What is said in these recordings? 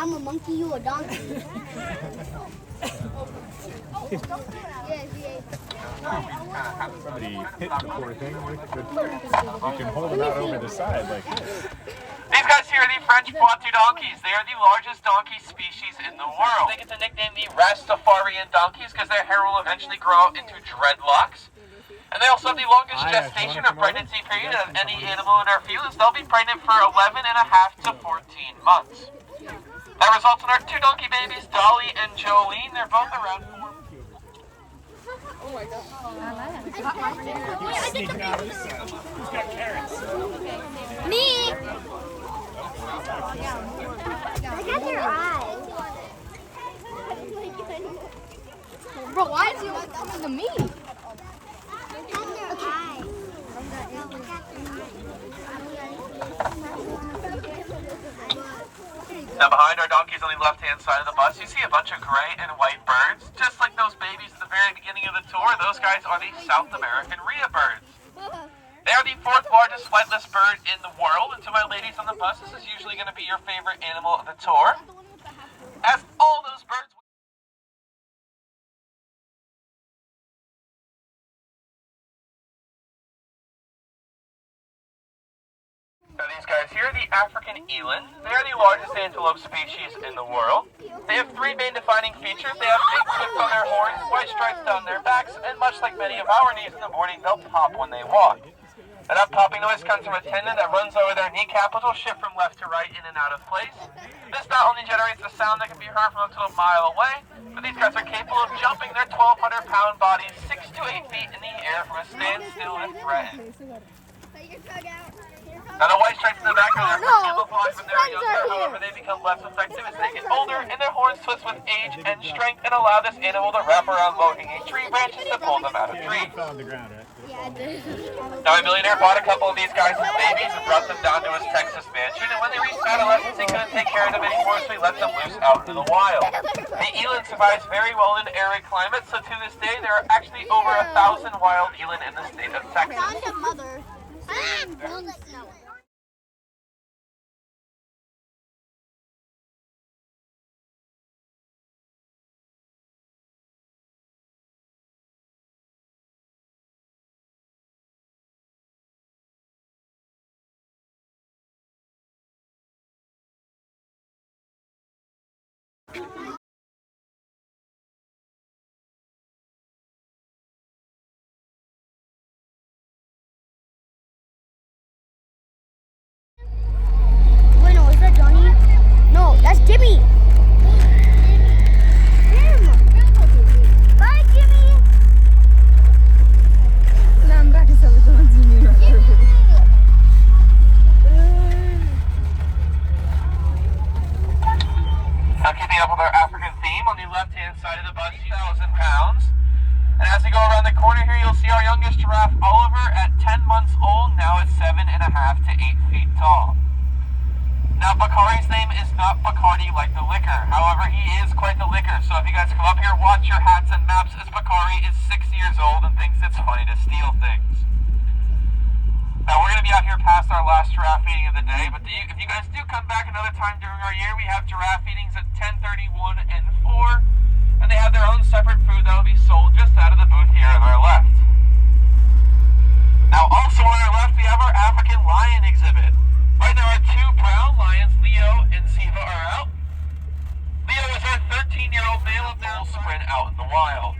I'm a monkey, you a donkey. Somebody hit the poor thing with the you can hold them out over the side like this. These guys here are the French Pointu donkeys. They are the largest donkey species in the world. They get the nickname the Rastafarian donkeys because their hair will eventually grow out into dreadlocks. And they also have the longest gestation or pregnancy period of any animal in our fields. They'll be pregnant for 11 and a half to 14 months. That results in our two donkey babies, Dolly and Jolene. They're both around 4. Oh my god. Who's got carrots? Me! Look at their eyes. Bro, why is he always coming to me? Look at their eyes. Now behind our donkeys on the left-hand side of the bus, you see a bunch of gray and white birds. Just like those babies at the very beginning of the tour, those guys are the South American rhea birds. They are the 4th largest flightless bird in the world, and to my ladies on the bus, this is usually going to be your favorite animal of the tour. As all those birds... Now these guys here are the African eland. They are the largest antelope species in the world. They have 3 main defining features. They have big tips on their horns, white stripes down their backs, and much like many of our knees in the morning, they'll pop when they walk. And that popping noise comes from a tendon that runs over their kneecap, which will shift from left to right in and out of place. This not only generates a sound that can be heard from up to a mile away, but these guys are capable of jumping their 1,200-pound bodies 6 to 8 feet in the air from a standstill if threatened. Now the white stripes in the back are there for camouflage when they're younger, however they become less effective as they get older, and their horns twist with age and strength and allow this animal to wrap around low-hanging tree branches to pull them out of trees. Now a millionaire bought a couple of these guys as babies and brought them down to his Texas mansion, and when they reached adolescence he couldn't take care of them anymore, so he let them loose out into the wild. The eland survives very well in arid climates, so to this day there are actually over 1,000 wild eland in the state of Texas. Bueno, is that Johnny? No, that's Jimmy. Bye, Jimmy. Now I'm back to someone's new. Now keeping up with our African theme, on the left-hand side of the bus, 1,000 pounds. And as we go around the corner here, you'll see our youngest giraffe, Oliver, at 10 months old, now at 7.5 to 8 feet tall. Now, Bakari's name is not Bacardi like the liquor. However, he is quite the liquor. So if you guys come up here, watch your hats and maps, as Bakari is 6 years old and thinks it's funny to steal things. Now, we're going to be out here past our last giraffe feeding of the day, but if you guys do come back another time during our year, we have giraffe feedings at 10:31 and 4, and they have their own separate food that will be sold just out of the booth here on our left. Now, also on our left, we have our African lion exhibit. Right now, our 2 brown lions, Leo and Ziva, are out. Leo is our 13-year-old male and they'll sprint out in the wild.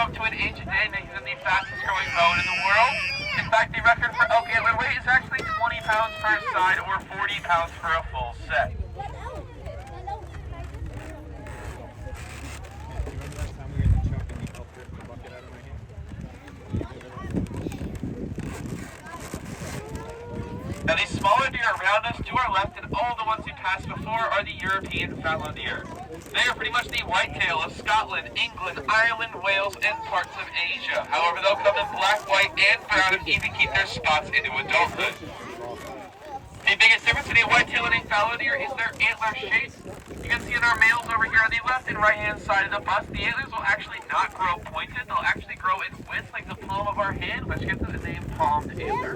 up to an inch a day, making them the fastest growing bone in the world. In fact, the record for elk antler weight is actually 20 pounds per side or 40 pounds for a full set. Now these smaller deer around us, to our left, and all the ones we passed before are the European fallow deer. They are pretty much the whitetail of Scotland, England, Ireland, Wales, and parts of Asia. However, they'll come in black, white, and brown and even keep their spots into adulthood. The biggest difference between a whitetail and a fallow deer is their antler shape. You can see in our males over here on the left and right hand side of the bust, the antlers will actually not grow pointed, they'll actually grow in width like the palm of our hand, which gives it the name palmed antler.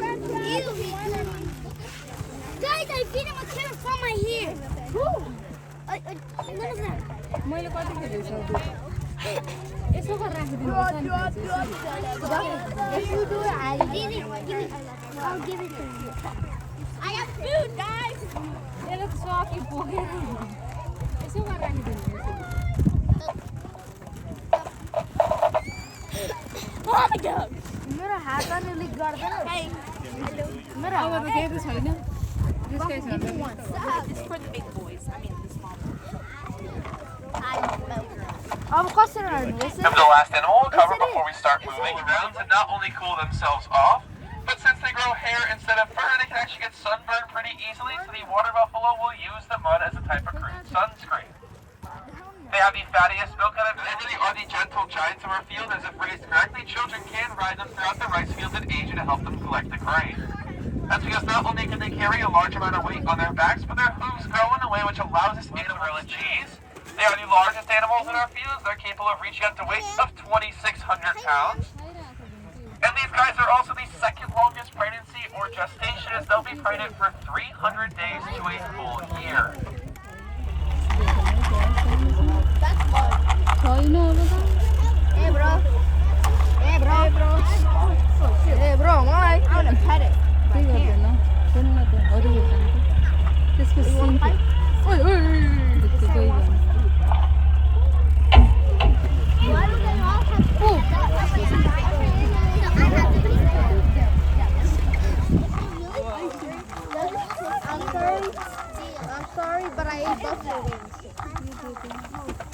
Guys, I feel him a carrot from my hair. Look at that. मैले कति खेलेको यसो गरेर राखिदिनु You do it. I'll give it to you. I have food, guys. यसले त सकि पुग्यो यसो गरेर राखिदिनु Oh my God. मेरो हात अलि गर्दैन मेरो अब त केही त छैन It's for the big boys. I mean the small ones. Come to the last animal we'll cover before we start moving around to not only cool themselves off, but since they grow hair instead of fur, they can actually get sunburned pretty easily, so the water buffalo will use the mud as a type of sunscreen. They have the fattiest milk out of it. They really are the gentle giants of our field, as if raised correctly, children can ride them throughout the rice fields in Asia to help them collect the grain. That's because not only can they carry a large amount of weight on their backs, but their hooves grow in a way which allows this animal to cheese. They are the largest animals in our fields. They're capable of reaching up to weights of 2,600 pounds. And these guys are also the second longest pregnancy or gestation, as they'll be pregnant for 300 days to a full year. छैन अब त Hey bro, मलाई I want to pet it. के गर्दैन सुन्न त अरू त्यसको सिङ ओइ ओइ त्यो गइ गर्नु Why do they all have food? I'm sorry, but I ate buffalo wings.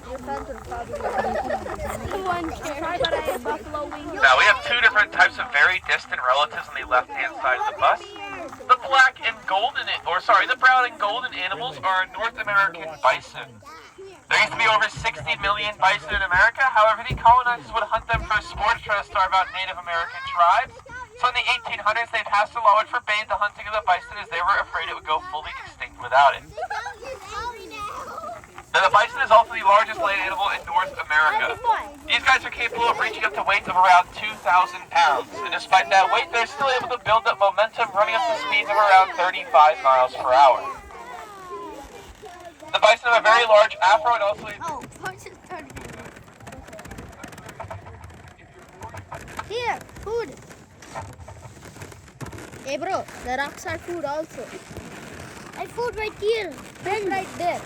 Your friends are probably sorry, but I ate buffalo wings. Now, we have two different types of very distant relatives on the left-hand side of the bus. The the brown and golden animals are North American bison. There used to be over 60 million bison in America. However, the colonizers would hunt them for sport, trying to starve out Native American tribes. So in the 1800s, they passed a law which forbade the hunting of the bison, as they were afraid it would go fully extinct without it. Now, the bison is also the largest land animal in North America. These guys are capable of reaching up to weights of around 2,000 pounds. And despite that weight, they're still able to build up momentum, running up to speeds of around 35 miles per hour. The bison have a very large afro and also... Here, food. Hey bro, the rocks are food also. I food right here. Then right there.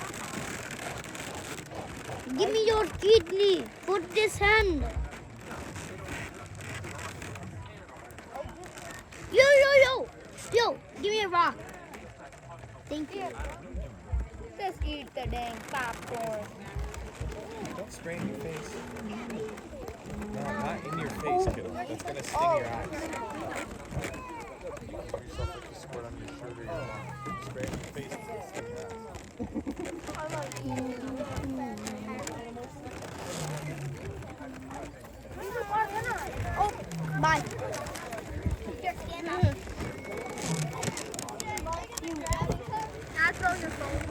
Give me your kidney. Put this hand. Yo, give me a rock. Thank you. Just eat the dang popcorn. Don't spray in your face. No, not in your face, kiddo. That's gonna sting your eyes. Pour yourself like a squirt on your shirt or your arm. Spray in your face, it's gonna sting your eyes. Oh, bye. Now throw your phone.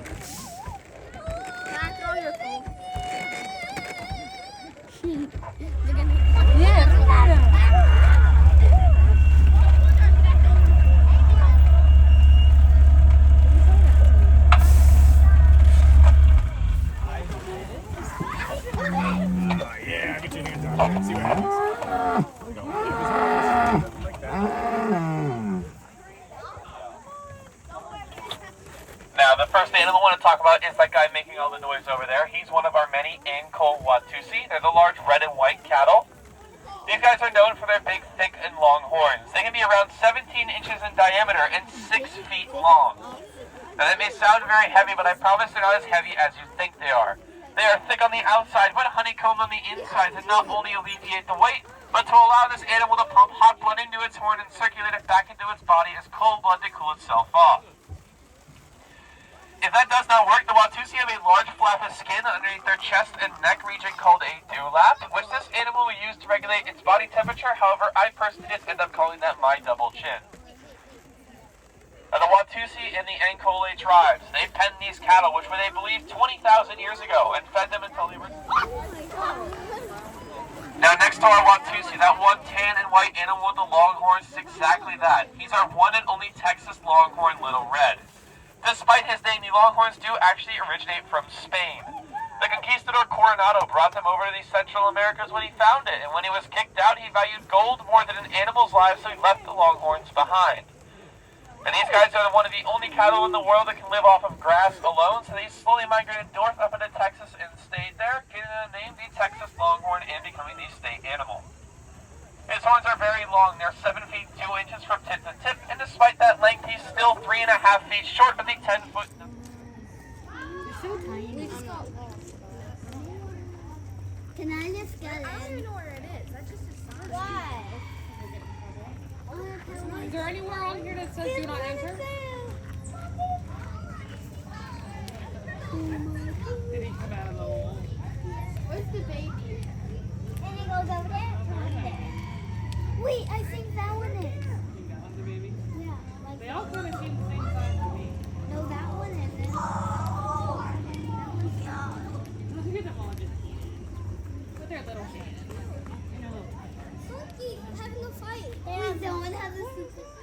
Yeah, get your hands on it. See what happens. Like that. Now, the first animal I want to talk about is that guy making all the noise over there. He's one of our many Ankole Watusi. They're the large red and white cattle. These guys are known for their big, thick, and long horns. They can be around 17 inches in diameter and 6 feet long. Now that may sound very heavy, but I promise they're not as heavy as you think they are. They are thick on the outside, but honeycomb on the inside to not only alleviate the weight, but to allow this animal to pump hot blood into its horn and circulate it back into its body as cold blood to cool itself off. If that does not work, the Watusi have a large flap of skin underneath their chest and neck region called a dewlap, which this animal will use to regulate its body temperature. However, I personally just end up calling that my double chin. Now, the Watusi and the Ankole tribes, they penned these cattle, which were, they believe, 20,000 years ago, and fed them until they were... Now, next to our Watusi, that one tan and white animal with the longhorns is exactly that. He's our one and only Texas longhorn Little Red. Despite his name, the longhorns do actually originate from Spain. The conquistador Coronado brought them over to the Central Americas when he found it, and when he was kicked out, he valued gold more than an animal's life, so he left the longhorns behind. And these guys are one of the only cattle in the world that can live off of grass alone, so they slowly migrated north up into Texas and stayed there, getting the name the Texas Longhorn and becoming the state animal. His horns are very long. They're 7 feet 2 inches from tip to tip, and despite that length, he's still 3.5 feet short of the 10-foot... You're so tiny. Can I just get in? I don't even know where it is. That's just a sign. Why? Is there anywhere on here that says do not enter? Did he come out of the hole? Where's the baby? And he goes over there. Wait, I think that one is. You think that one's a baby? Yeah. Like They all kind of seem the same size to me. no, that one isn't. Look at them all just with their little hands. You know, Don't keep having a fight. We don't have a super.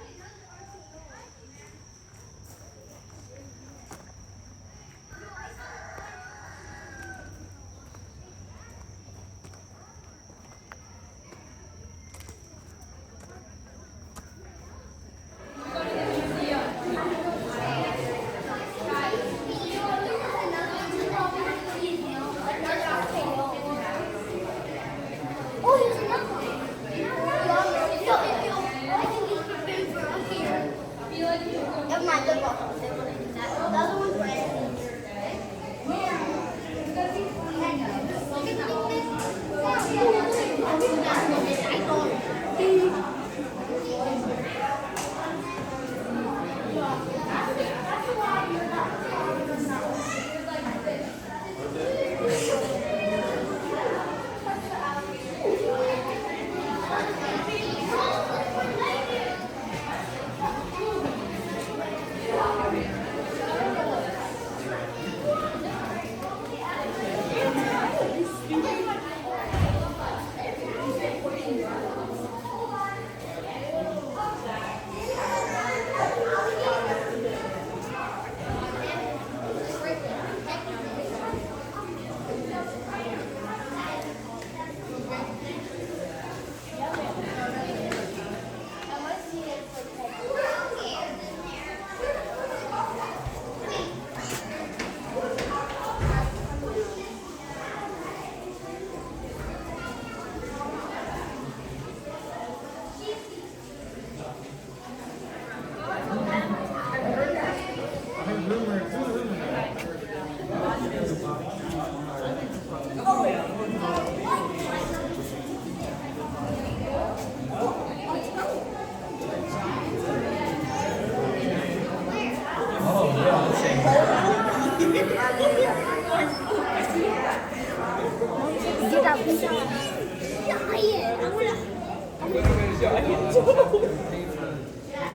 I'm gonna